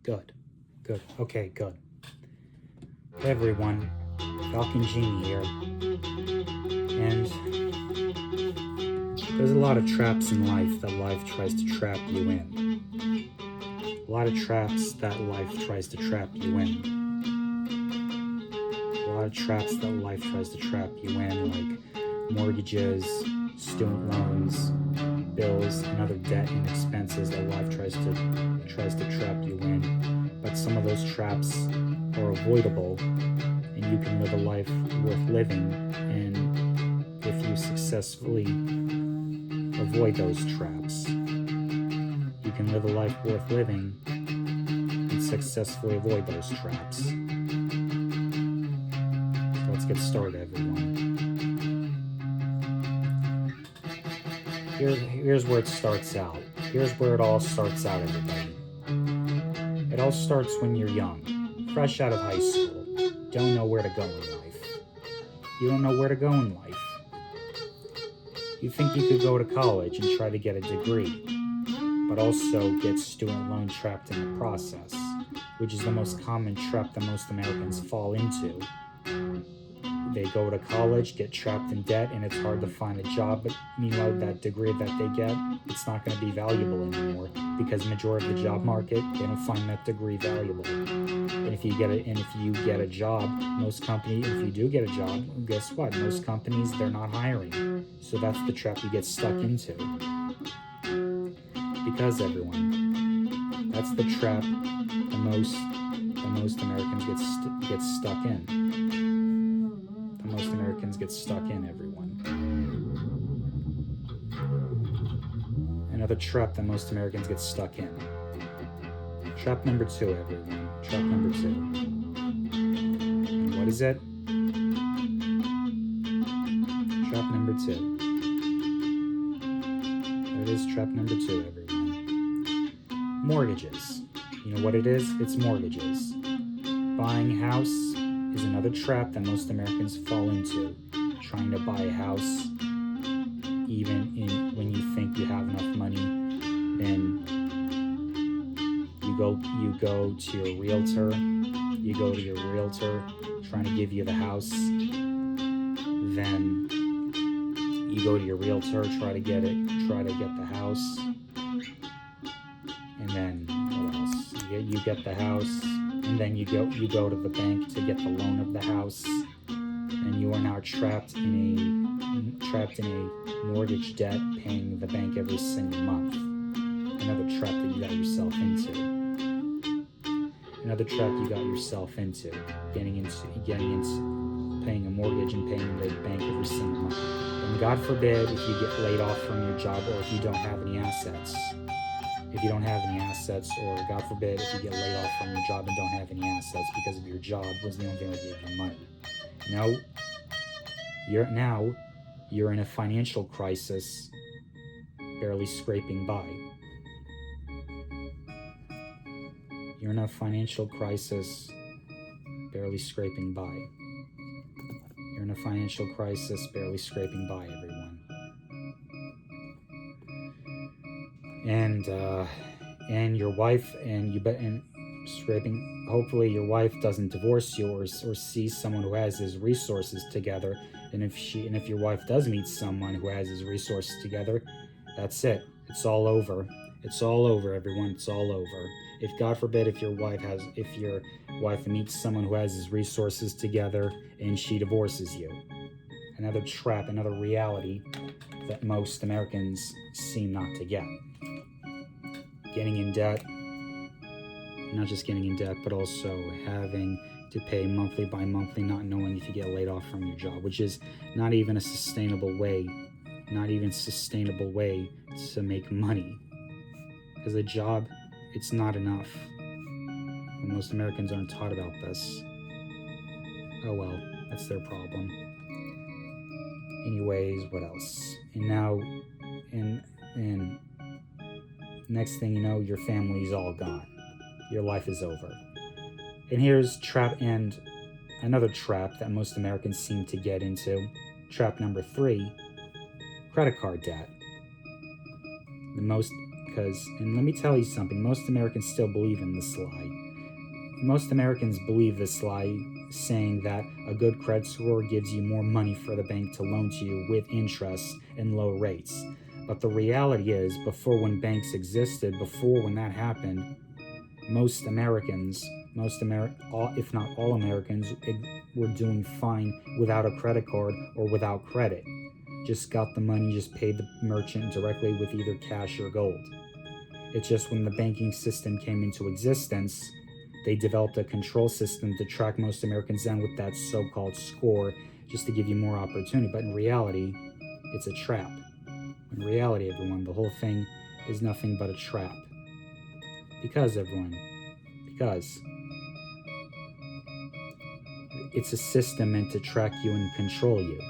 Good. Good. Okay, good. Hey everyone, Falcon Genie here. And there's a lot of traps in life that life tries to trap you in. A lot of traps that life tries to trap you in. A lot of traps that life tries to trap you in, like mortgages, student loans, bills, and other debt and expenses that life tries to trap you in. But some of those traps are avoidable, and you can live a life worth living. And if you successfully avoid those traps, you can live a life worth living and successfully avoid those traps. So let's get started, everyone. Here's where it starts out. Here's where it all starts out, everybody. It all starts when you're young, fresh out of high school, don't know where to go in life. You don't know where to go in life. You think you could go to college and try to get a degree, but also get student loan trapped in the process, which is the most common trap that most Americans fall into. They go to college, get trapped in debt, and it's hard to find a job, but meanwhile that degree that they get, it's not going to be valuable anymore because majority of the job market, they don't find that degree valuable. And if you get a job, most companies, if you do get a job, guess what? Most companies, they're not hiring. So that's the trap you get stuck into. Because everyone, that's the trap the most Americans get stuck in. Most Americans get stuck in, everyone. Another trap that most Americans get stuck in. Trap number 2, everyone. Trap number 2. And what is it? Trap number 2. That is trap number 2, everyone. Mortgages. You know what it is? It's mortgages. Buying a house is another trap that most Americans fall into. Trying to buy a house, even when you think you have enough money, then you go to your realtor. You go to your realtor trying to give you the house. Then you go to your realtor, try to get the house, and then what else? You get the house. And then you go to the bank to get the loan of the house, and you are now trapped in a mortgage debt, paying the bank every single month. Another trap that you got yourself into. Another trap you got yourself into, getting into paying a mortgage and paying the bank every single month. And God forbid if you get laid off from your job, or if you don't have any assets. If you don't have any assets, or God forbid if you get laid off from your job and don't have any assets because of your job was the only thing that gave you money. You're in a financial crisis, barely scraping by. You're in a financial crisis, barely scraping by. You're in a financial crisis, barely scraping by, everyone. And your wife, and scraping, hopefully your wife doesn't divorce you or see someone who has his resources together. And if your wife does meet someone who has his resources together, that's it. It's all over. It's all over, everyone. It's all over. If God forbid if your wife meets someone who has his resources together and she divorces you. Another trap, another reality that most Americans seem not to get. Getting in debt, not just getting in debt, but also having to pay monthly by monthly, not knowing if you get laid off from your job, which is not even a sustainable way to make money. Because a job, it's not enough. But most Americans aren't taught about this. Oh well, that's their problem. Anyways, what else? And now, and next thing you know, your family's all gone. Your life is over. And here's another trap that most Americans seem to get into. Trap number 3, credit card debt. and let me tell you something, most Americans still believe in this lie. Most Americans believe this lie, saying that a good credit score gives you more money for the bank to loan to you with interest and low rates. But the reality is, before when banks existed, before when that happened, most Americans, if not all Americans, were doing fine without a credit card or without credit. Just got the money, just paid the merchant directly with either cash or gold. It's just when the banking system came into existence, they developed a control system to track most Americans down with that so-called score, just to give you more opportunity. But in reality, it's a trap. In reality, everyone, the whole thing is nothing but a trap. Because it's a system meant to track you and control you.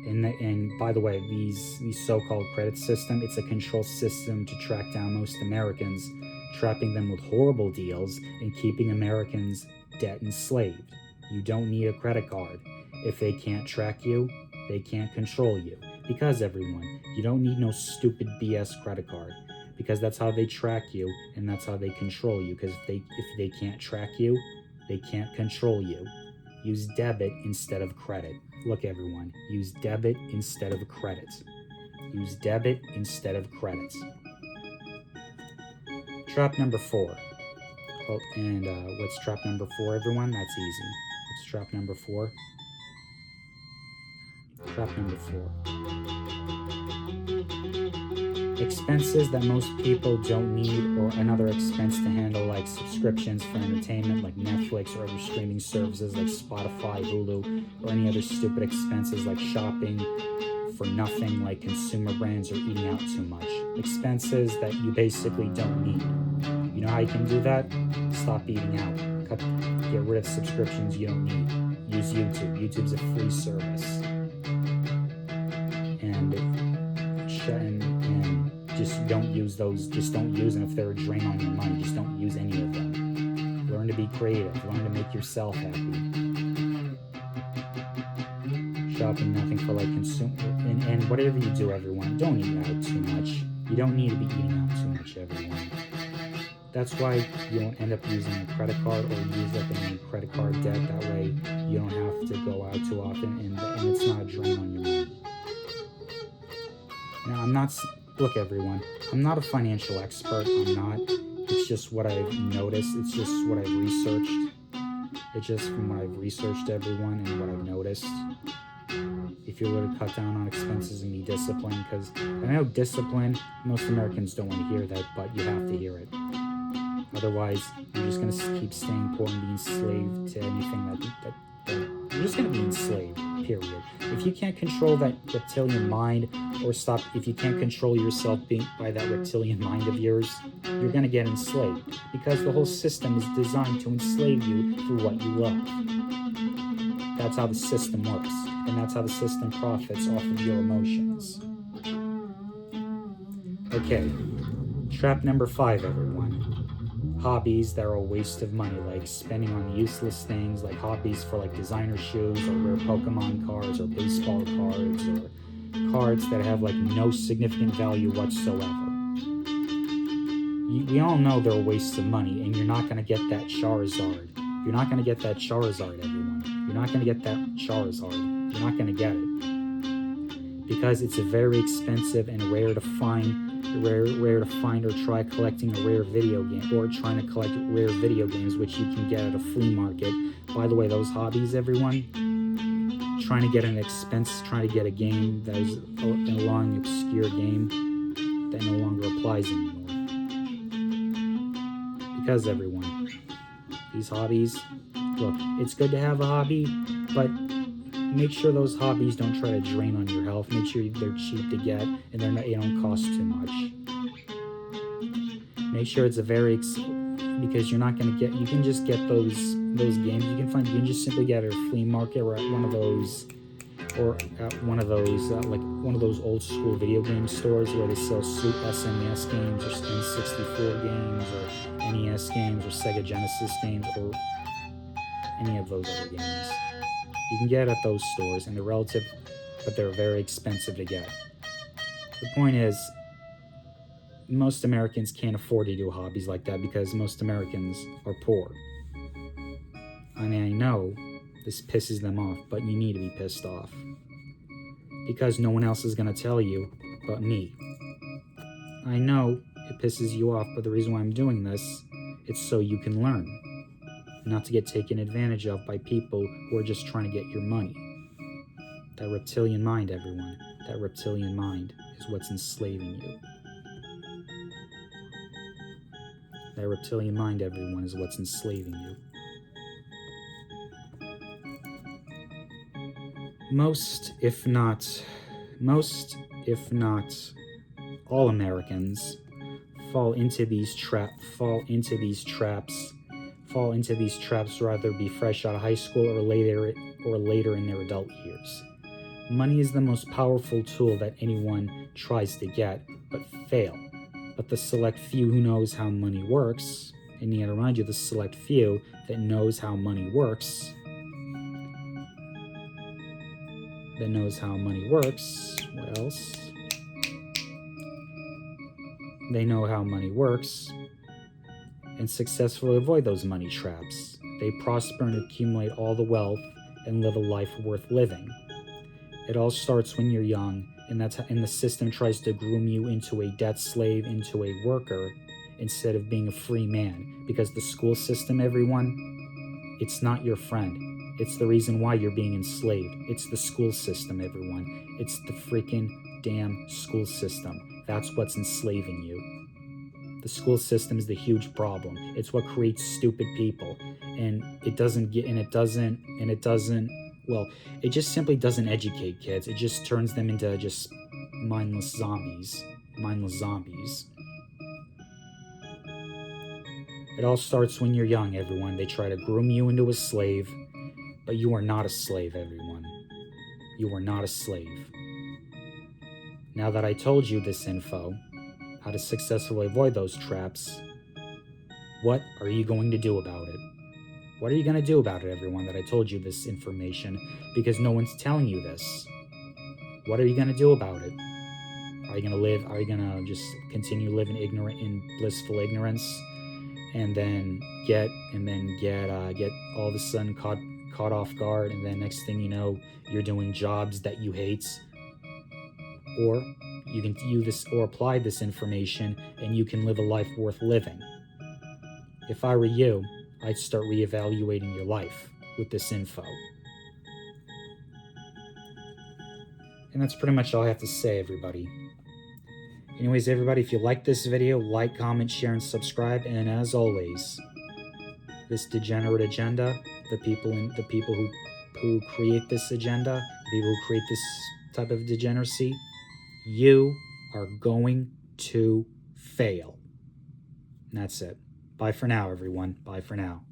And by the way, these so-called credit system, it's a control system to track down most Americans, trapping them with horrible deals and keeping Americans debt enslaved. You don't need a credit card. If they can't track you, they can't control you. Because everyone, you don't need no stupid BS credit card. Because that's how they track you, and that's how they control you. Because if they can't track you, they can't control you. Use debit instead of credit. Look, everyone, use debit instead of credit. Use debit instead of credit. Trap number 4. Oh, and what's trap number 4, everyone? That's easy. What's trap number 4? Trap number 4. Expenses that most people don't need, or another expense to handle, like subscriptions for entertainment like Netflix or other streaming services like Spotify, Hulu, or any other stupid expenses like shopping for nothing like consumer brands or eating out too much. Expenses that you basically don't need. You know how you can do that? Stop eating out. Get rid of subscriptions you don't need. Use YouTube. YouTube's a free service. And just don't use those. Just don't use them if they're a drain on your money. Just don't use any of them. Learn to be creative. Learn to make yourself happy. Shopping nothing for like consumer. And whatever you do, everyone, don't eat out too much. You don't need to be eating out too much, everyone. That's why you don't end up using a credit card or use up any credit card debt. That way you don't have to go out too often, and it's not a drain on your money. Now, look, everyone, I'm not a financial expert. I'm not. It's just what I've noticed. It's just what I've researched. It's just from what I've researched, everyone, and what I've noticed. If you're going to cut down on expenses and be disciplined, because I know discipline, most Americans don't want to hear that, but you have to hear it. Otherwise, you're just going to keep staying poor and be enslaved to anything that you're just going to be enslaved, period. If you can't control that reptilian mind, or if you can't control yourself by that reptilian mind of yours, you're going to get enslaved, because the whole system is designed to enslave you for what you love. That's how the system works, and that's how the system profits off of your emotions. Okay, trap number 5, everyone. Hobbies that are a waste of money, like spending on useless things, like hobbies for like designer shoes or rare Pokemon cards or baseball cards or cards that have like no significant value whatsoever. We all know they're a waste of money, and you're not going to get that Charizard. You're not going to get that Charizard, everyone. You're not going to get that Charizard. You're not going to get it. Because it's a very expensive and rare to find or try collecting a rare video game, or trying to collect rare video games, which you can get at a flea market. By the way, those hobbies, everyone, trying to get a game that is a long, obscure game that no longer applies anymore. Because everyone, these hobbies, look, it's good to have a hobby, but make sure those hobbies don't try to drain on your health. Make sure they're cheap to get and they don't cost too much. Make sure it's because you're not going to get. You can just get those games. You can just simply get at a flea market or at one of those like one of those old school video game stores where they sell SNES games or N64 games or NES games or Sega Genesis games or any of those other games. You can get at those stores, and but they're very expensive to get. The point is, most Americans can't afford to do hobbies like that because most Americans are poor. I mean, I know this pisses them off, but you need to be pissed off. Because no one else is going to tell you but me. I know it pisses you off, but the reason why I'm doing this, it's so you can learn. Not to get taken advantage of by people who are just trying to get your money. That reptilian mind, everyone. That reptilian mind is what's enslaving you. That reptilian mind, everyone, is what's enslaving you. Most, if not all Americans fall into these traps, rather be fresh out of high school or later in their adult years. Money is the most powerful tool that anyone tries to get, but fail. But the select few who knows how money works, and yet remind you, the select few that knows how money works, what else? They know how money works and successfully avoid those money traps. They prosper and accumulate all the wealth and live a life worth living. It all starts when you're young, and the system tries to groom you into a debt slave, into a worker, instead of being a free man. Because the school system, everyone, it's not your friend. It's the reason why you're being enslaved. It's the school system, everyone. It's the freaking damn school system. That's what's enslaving you. The school system is the huge problem. It's what creates stupid people. And it just simply doesn't educate kids. It just turns them into just mindless zombies. It all starts when you're young, everyone. They try to groom you into a slave, but you are not a slave, everyone. You are not a slave. Now that I told you this info, how to successfully avoid those traps, what are you going to do about it? What are you going to do about it, everyone, that I told you this information? Because no one's telling you this. What are you going to do about it? Are you going to just continue living in blissful ignorance and then get all of a sudden caught off guard, and then next thing you know, you're doing jobs that you hate? Or you can apply this information and you can live a life worth living. If I were you, I'd start reevaluating your life with this info. And that's pretty much all I have to say, everybody. Anyways, everybody, if you like this video, like, comment, share, and subscribe. And as always, this degenerate agenda, the people who create this agenda, the people who create this type of degeneracy, you are going to fail. And that's it. Bye for now, everyone. Bye for now.